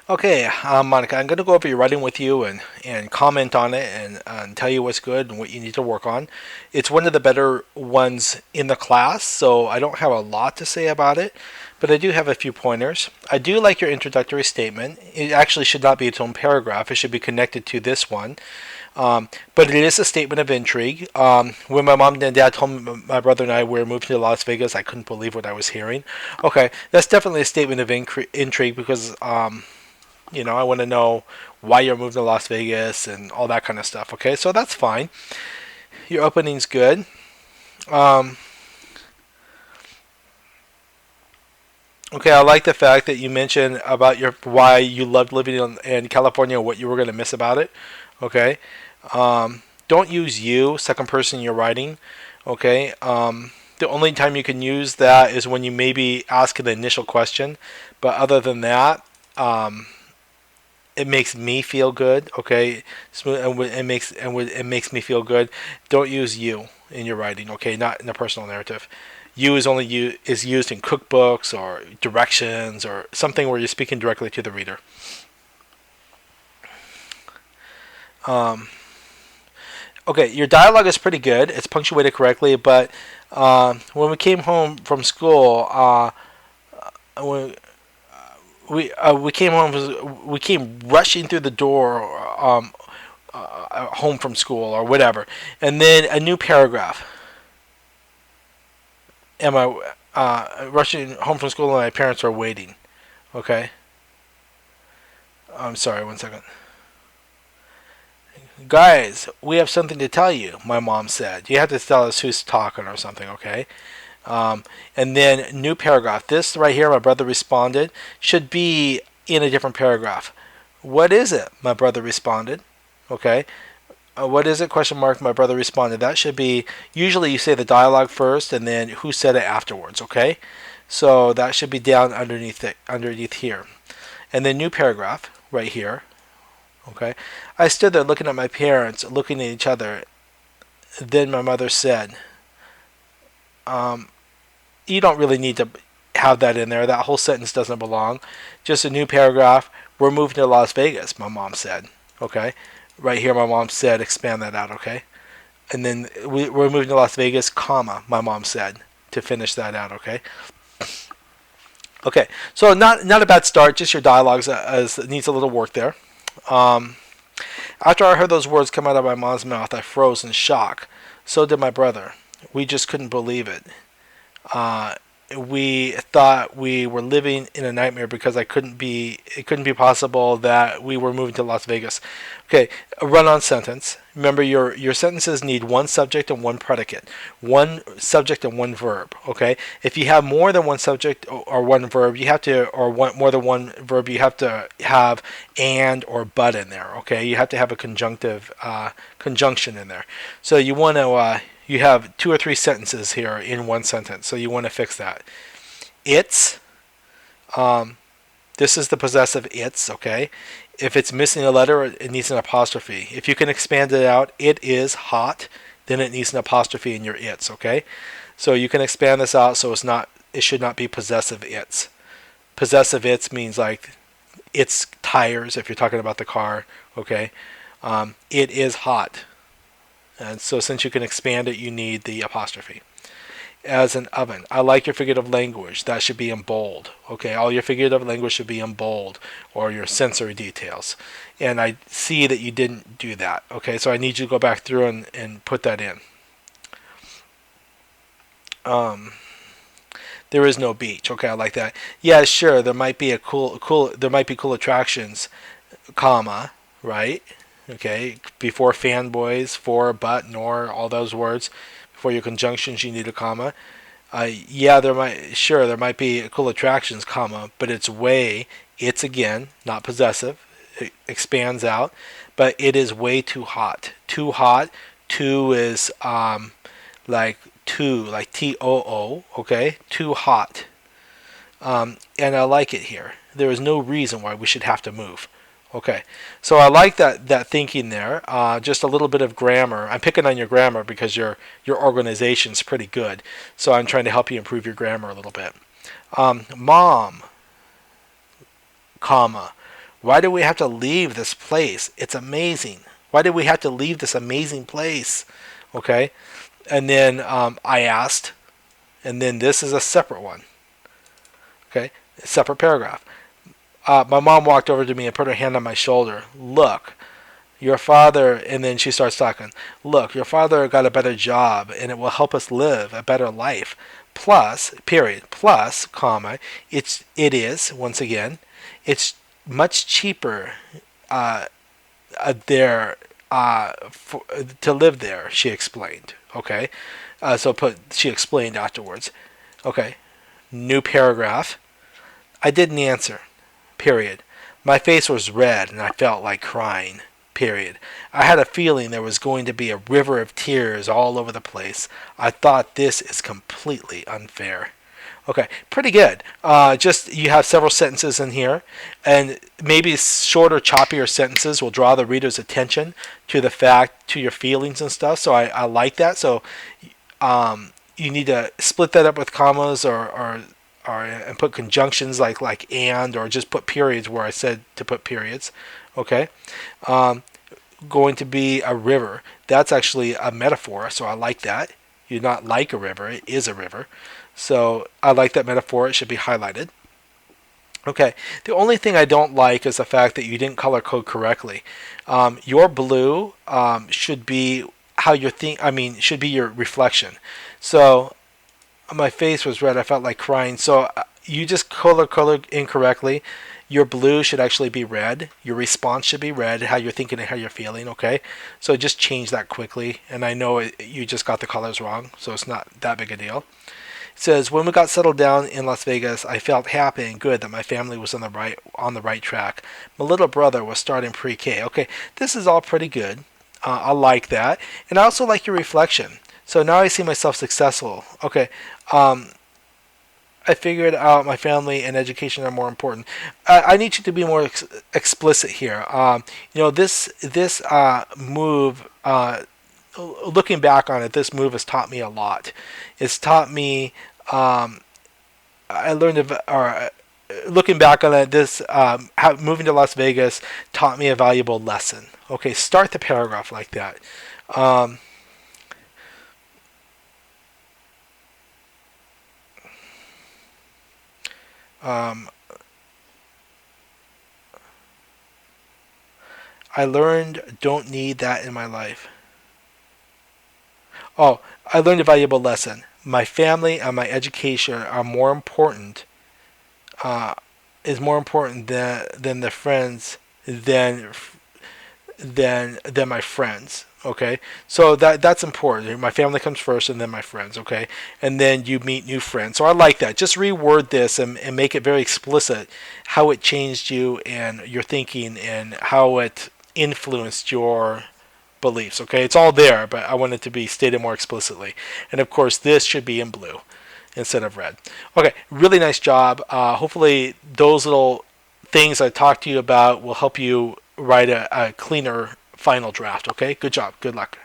Okay, Monica, I'm going to go over your writing with you and comment on it and tell you what's good and what you need to work on. It's one of the better ones in the class, so I don't have a lot to say about it, but I do have a few pointers. I do like your introductory statement. It actually should not be its own paragraph, it should be connected to this one. But it is a statement of intrigue. When my mom and dad told me my brother and I were moving to Las Vegas, I couldn't believe what I was hearing. Okay, that's definitely a statement of intrigue because I want to know why you're moving to Las Vegas and all that kind of stuff. Okay, so that's fine. Your opening's good. Um, okay, I like the fact that you mentioned about your why you loved living in California and what you were going to miss about it. Okay, don't use you second person you're writing. Okay, the only time you can use that is when you maybe ask an initial question, but other than that, um, it makes me feel good. Okay, it makes me feel good. Don't use you in your writing. Okay, not in a personal narrative. You is only is used in cookbooks or directions or something where you're speaking directly to the reader. Um, okay, your dialogue is pretty good. It's punctuated correctly, but when we came home from school, when we came home, we came rushing through the door, home from school or whatever, and then a new paragraph. Am I rushing home from school and my parents are waiting? Okay, I'm sorry. 1 second, guys. We have something to tell you. My mom said you have to tell us who's talking or something. Okay. And then new paragraph. This right here, my brother responded, should be in a different paragraph. What is it? My brother responded. Okay. What is it? Question mark. My brother responded. That should be. Usually, you say the dialogue first, and then who said it afterwards. Okay. So that should be down underneath it, underneath here, and then new paragraph right here. Okay. I stood there looking at my parents, looking at each other. Then my mother said, um, "You don't really need to have that in there. That whole sentence doesn't belong. Just a new paragraph. We're moving to Las Vegas." My mom said. Okay. Right here, my mom said, expand that out. Okay. And then we're moving to Las Vegas, comma, my mom said, to finish that out. Okay. Okay. So not a bad start. Just your dialogues as it needs a little work there. Um, After I heard those words come out of my mom's mouth, I froze in shock. So did my brother. We just couldn't believe it. Uh, we thought we were living in a nightmare because it couldn't be possible that we were moving to Las Vegas. Okay, a run-on sentence. Remember, your sentences need one subject and one predicate, one subject and one verb. Okay, if you have more than one subject or one verb, you have to, or more than one verb, you have to have and or but in there. Okay, you have to have a conjunction in there. So you want to you have two or three sentences here in one sentence, so you want to fix that. It's, um, this is the possessive it's, okay? If it's missing a letter, it needs an apostrophe. If you can expand it out, it is hot, then it needs an apostrophe in your it's, okay? So you can expand this out so it should not be possessive it's. Possessive it's means like it's tires if you're talking about the car, okay? It is hot. And so since you can expand it, you need the apostrophe. As an oven. I like your figurative language. That should be in bold. Okay, all your figurative language should be in bold, or your sensory details. And I see that you didn't do that. Okay, so I need you to go back through and put that in. Um, there is no beach. Okay, I like that. Yeah, sure. There might be there might be cool attractions, comma, right? Okay, before fanboys, for, but, nor, all those words. Before your conjunctions, you need a comma. Yeah, there might be cool attractions, comma, but it's again, not possessive. It expands out, but it is way too hot. Too hot. Too is like like TOO, okay? Too hot. And I like it here. There is no reason why we should have to move. Okay, so I like that thinking there. Just a little bit of grammar. I'm picking on your grammar because your organization's pretty good. So I'm trying to help you improve your grammar a little bit. Mom, comma, Why do we have to leave this place? It's amazing. Why did we have to leave this amazing place? Okay. And then I asked, and then this is a separate one. Okay. A separate paragraph. My mom walked over to me and put her hand on my shoulder. Look, your father, and then she starts talking. Look, your father got a better job, and it will help us live a better life. Plus, period. Plus, comma, it is once again, it's much cheaper there to live there. She explained. Okay, she explained afterwards. Okay, new paragraph. I didn't answer. Period. My face was red and I felt like crying. Period. I had a feeling there was going to be a river of tears all over the place. I thought this is completely unfair. Okay, pretty good. Just you have several sentences in here, and maybe shorter, choppier sentences will draw the reader's attention to the fact, to your feelings and stuff. So I like that. So you need to split that up with commas or and put conjunctions like and, or just put periods where I said to put periods. Okay. Going to be a river. That's actually a metaphor, so I like that. You're not like a river, it is a river. So I like that metaphor, it should be highlighted. Okay, the only thing I don't like is the fact that you didn't color code correctly. Your blue should be how you're should be your reflection. So my face was red, I felt like crying. So you just colored incorrectly. Your blue should actually be red. Your response should be red, how you're thinking and how you're feeling, okay? So just change that quickly. And I know you just got the colors wrong, so it's not that big a deal. It says, when we got settled down in Las Vegas, I felt happy and good that my family was on the right track. My little brother was starting pre-K. Okay, this is all pretty good. I like that. And I also like your reflection. So now I see myself successful. Okay, I figured out my family and education are more important. I need you to be more explicit here. This move, looking back on it, this move has taught me a lot. It's taught me, I learned, looking back on it, this moving to Las Vegas taught me a valuable lesson. Okay, start the paragraph like that. I learned don't need that in my life. Oh, I learned a valuable lesson. My family and my education are more important. Is more important than the friends than my friends. Okay, so that's important. My family comes first, and then my friends. Okay, and then you meet new friends. So I like that. Just reword this and make it very explicit how it changed you and your thinking and how it influenced your beliefs. Okay, it's all there, but I want it to be stated more explicitly. And of course, this should be in blue instead of red. Okay, really nice job. Hopefully, those little things I talked to you about will help you write a cleaner final draft. Okay, good job. Good luck.